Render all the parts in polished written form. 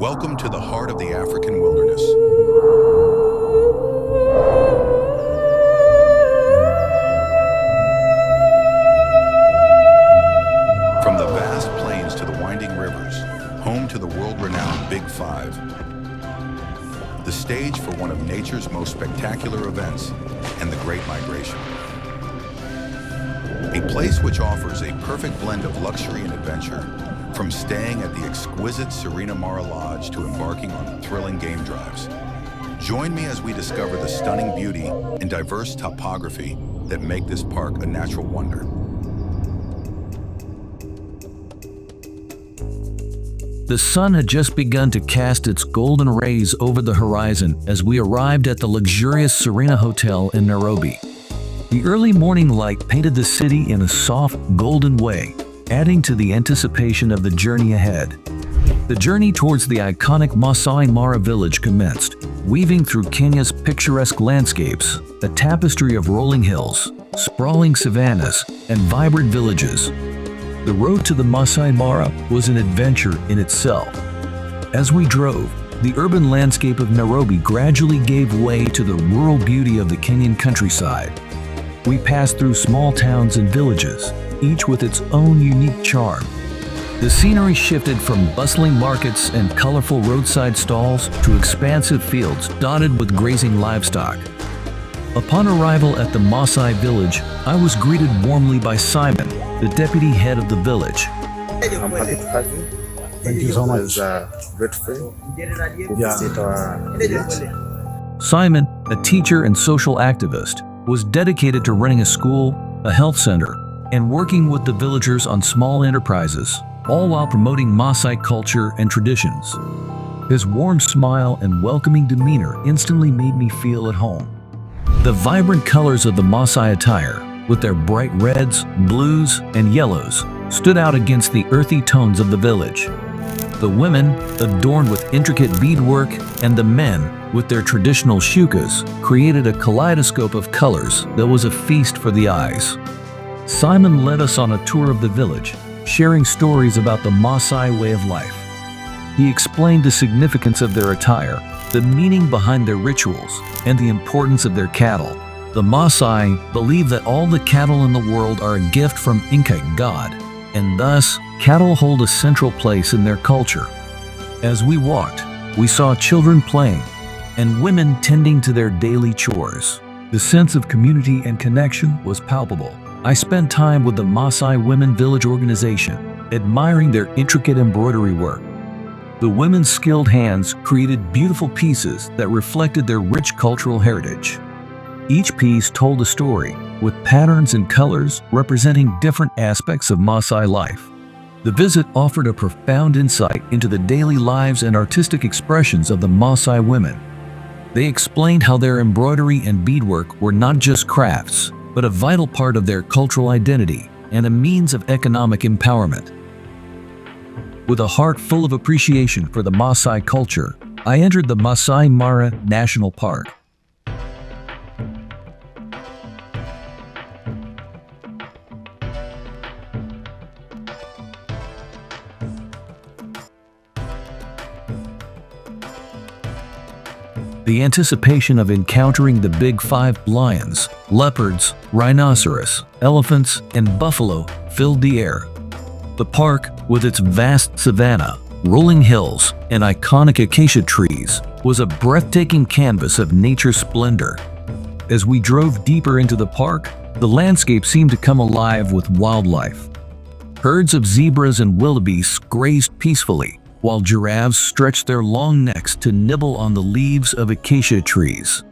Welcome to the heart of the African wilderness. From the vast plains to the winding rivers, home to the world-renowned Big Five, the stage for one of nature's most spectacular events and the Great Migration. A place which offers a perfect blend of luxury and adventure, from staying at the exquisite Masai Mara Lodge to embarking on thrilling game drives. Join me as we discover the stunning beauty and diverse topography that make this park a natural wonder. The sun had just begun to cast its golden rays over the horizon as we arrived at the luxurious Serena Hotel in Nairobi. The early morning light painted the city in a soft, golden way, adding to the anticipation of the journey ahead. The journey towards the iconic Masai Mara village commenced, weaving through Kenya's picturesque landscapes, a tapestry of rolling hills, sprawling savannas, and vibrant villages. The road to the Masai Mara was an adventure in itself. As we drove, the urban landscape of Nairobi gradually gave way to the rural beauty of the Kenyan countryside. We passed through small towns and villages, each with its own unique charm. The scenery shifted from bustling markets and colorful roadside stalls to expansive fields dotted with grazing livestock. Upon arrival at the Maasai Village, I was greeted warmly by Simon, the deputy head of the village. I'm happy to have you. Thank you so much. It was grateful to visit our village. Simon, a teacher and social activist, was dedicated to running a school, a health center, and working with the villagers on small enterprises, all while promoting Maasai culture and traditions. His warm smile and welcoming demeanor instantly made me feel at home. The vibrant colors of the Maasai attire, with their bright reds, blues, and yellows, stood out against the earthy tones of the village. The women, adorned with intricate beadwork, and the men, with their traditional shukas, created a kaleidoscope of colors that was a feast for the eyes. Simon led us on a tour of the village, sharing stories about the Maasai way of life. He explained the significance of their attire, the meaning behind their rituals, and the importance of their cattle. The Maasai believe that all the cattle in the world are a gift from Inca God, and thus, cattle hold a central place in their culture. As we walked, we saw children playing, and women tending to their daily chores. The sense of community and connection was palpable. I spent time with the Maasai Women Village organization, admiring their intricate embroidery work. The women's skilled hands created beautiful pieces that reflected their rich cultural heritage. Each piece told a story, with patterns and colors representing different aspects of Maasai life. The visit offered a profound insight into the daily lives and artistic expressions of the Maasai women. They explained how their embroidery and beadwork were not just crafts, but a vital part of their cultural identity and a means of economic empowerment. With a heart full of appreciation for the Maasai culture, I entered the Masai Mara National Park. The anticipation of encountering the Big Five lions, leopards, rhinoceros, elephants, and buffalo filled the air. The park, with its vast savanna, rolling hills, and iconic acacia trees, was a breathtaking canvas of nature's splendor. As we drove deeper into the park, the landscape seemed to come alive with wildlife. Herds of zebras and wildebeests grazed peacefully, while giraffes stretched their long necks to nibble on the leaves of acacia trees.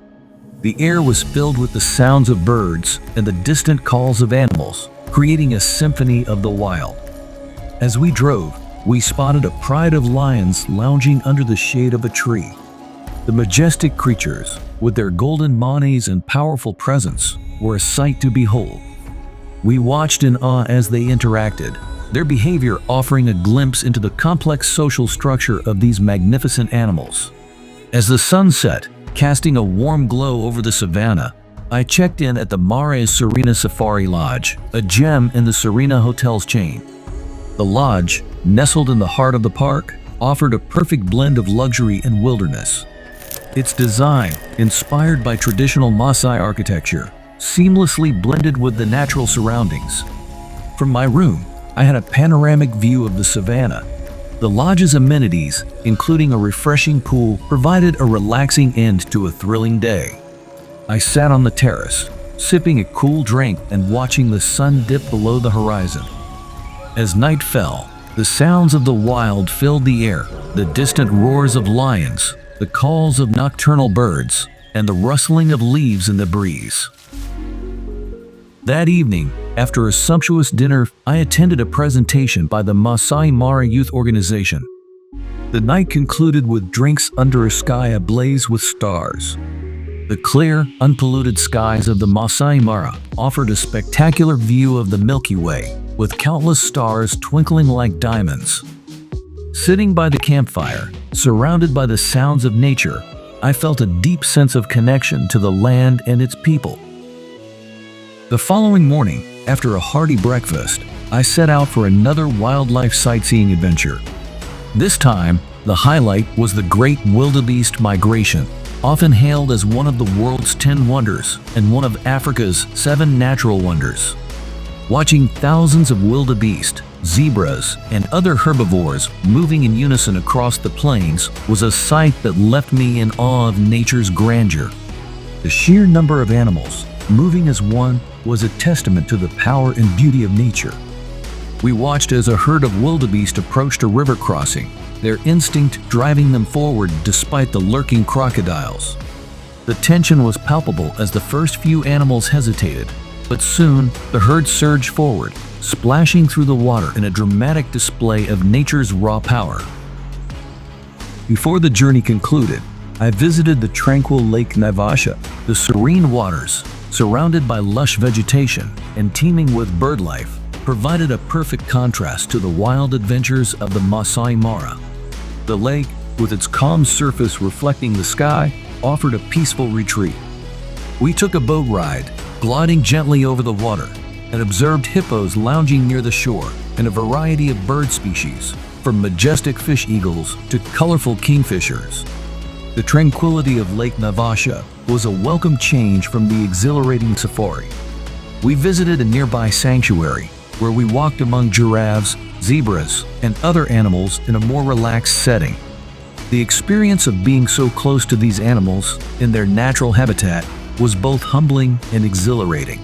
The air was filled with the sounds of birds and the distant calls of animals, creating a symphony of the wild. As we drove, we spotted a pride of lions lounging under the shade of a tree. The majestic creatures, with their golden manes and powerful presence, were a sight to behold. We watched in awe as they interacted, their behavior offering a glimpse into the complex social structure of these magnificent animals. As the sun set, casting a warm glow over the savannah, I checked in at the Mare Serena Safari Lodge, a gem in the Serena Hotel's chain. The lodge, nestled in the heart of the park, offered a perfect blend of luxury and wilderness. Its design, inspired by traditional Maasai architecture, seamlessly blended with the natural surroundings. From my room, I had a panoramic view of the savannah. The lodge's amenities, including a refreshing pool, provided a relaxing end to a thrilling day. I sat on the terrace, sipping a cool drink and watching the sun dip below the horizon. As night fell, the sounds of the wild filled the air, the distant roars of lions, the calls of nocturnal birds, and the rustling of leaves in the breeze. That evening, after a sumptuous dinner, I attended a presentation by the Masai Mara Youth Organization. The night concluded with drinks under a sky ablaze with stars. The clear, unpolluted skies of the Masai Mara offered a spectacular view of the Milky Way, with countless stars twinkling like diamonds. Sitting by the campfire, surrounded by the sounds of nature, I felt a deep sense of connection to the land and its people. The following morning, after a hearty breakfast, I set out for another wildlife sightseeing adventure. This time, the highlight was the Great Wildebeest Migration, often hailed as one of the world's 10 wonders and one of Africa's 7 natural wonders. Watching thousands of wildebeest, zebras, and other herbivores moving in unison across the plains was a sight that left me in awe of nature's grandeur. The sheer number of animals, moving as one, was a testament to the power and beauty of nature. We watched as a herd of wildebeest approached a river crossing, their instinct driving them forward despite the lurking crocodiles. The tension was palpable as the first few animals hesitated, but soon the herd surged forward, splashing through the water in a dramatic display of nature's raw power. Before the journey concluded, I visited the tranquil Lake Naivasha. The serene waters, surrounded by lush vegetation and teeming with bird life, provided a perfect contrast to the wild adventures of the Masai Mara. The lake, with its calm surface reflecting the sky, offered a peaceful retreat. We took a boat ride, gliding gently over the water, and observed hippos lounging near the shore and a variety of bird species, from majestic fish eagles to colorful kingfishers. The tranquility of Lake Naivasha was a welcome change from the exhilarating safari. We visited a nearby sanctuary where we walked among giraffes, zebras, and other animals in a more relaxed setting. The experience of being so close to these animals in their natural habitat was both humbling and exhilarating.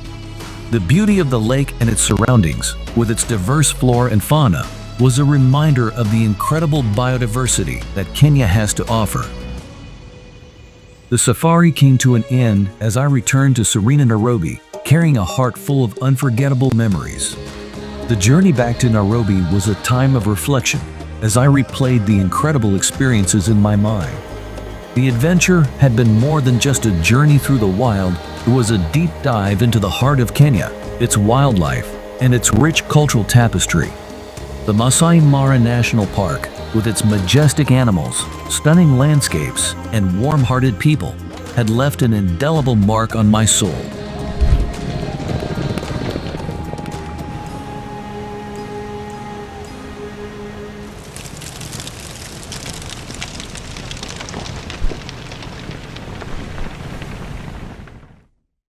The beauty of the lake and its surroundings, with its diverse flora and fauna, was a reminder of the incredible biodiversity that Kenya has to offer. The safari came to an end as I returned to serene Nairobi, carrying a heart full of unforgettable memories. The journey back to Nairobi was a time of reflection as I replayed the incredible experiences in my mind. The adventure had been more than just a journey through the wild, it was a deep dive into the heart of Kenya, its wildlife, and its rich cultural tapestry. The Masai Mara National Park, with its majestic animals, stunning landscapes, and warm-hearted people, had left an indelible mark on my soul.